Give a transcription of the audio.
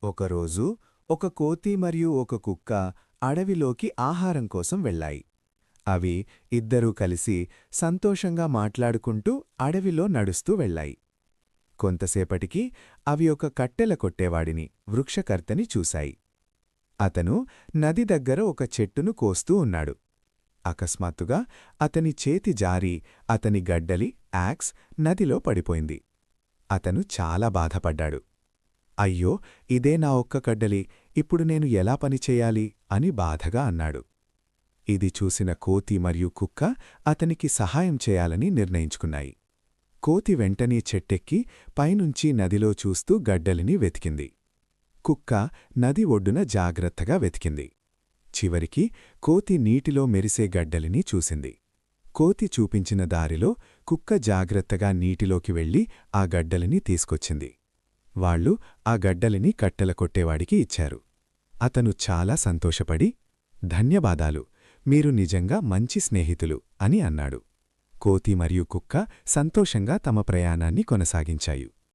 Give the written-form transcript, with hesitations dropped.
ఒకరోజు ఒక కోతి మరియు ఒక కుక్క అడవిలోకి ఆహారం కోసం వెళ్ళాయి. అవి ఇద్దరూ కలిసి సంతోషంగా మాట్లాడుకుంటూ అడవిలో నడుస్తూ వెళ్ళాయి. కొంతసేపటికి అవి ఒక కట్టెల కొట్టేవాడిని, వృక్షకర్తని చూశాయి. అతను నది దగ్గర ఒక చెట్టును కోస్తూ ఉన్నాడు. అకస్మాత్తుగా అతని చేతి జారి అతని గడ్డలి యాక్స్ నదిలో పడిపోయింది. అతను చాలా బాధపడ్డాడు. అయ్యో, ఇదే నా ఒక్క కడ్డలి, ఇప్పుడు నేను ఎలా పనిచేయాలి అని బాధగా అన్నాడు. ఇది చూసిన కోతి మరియు కుక్క అతనికి సహాయం చేయాలని నిర్ణయించుకున్నాయి. కోతి వెంటనే చెట్టెక్కి పైనుంచి నదిలో చూస్తూ గడ్డలిని వెతికింది. కుక్క నది ఒడ్డున జాగ్రత్తగా వెతికింది. చివరికి కోతి నీటిలో మెరిసే గడ్డలిని చూసింది. కోతి చూపించిన దారిలో కుక్క జాగ్రత్తగా నీటిలోకి వెళ్లి ఆ గడ్డలిని తీసుకొచ్చింది. వాళ్లు ఆ గడ్డలిని కట్టెల కొట్టేవాడికి ఇచ్చారు. అతను చాలా సంతోషపడి, ధన్యవాదాలు, మీరు నిజంగా మంచి స్నేహితులు అని అన్నాడు. కోతి మరియు కుక్క సంతోషంగా తమ ప్రయాణాన్ని కొనసాగించాయి.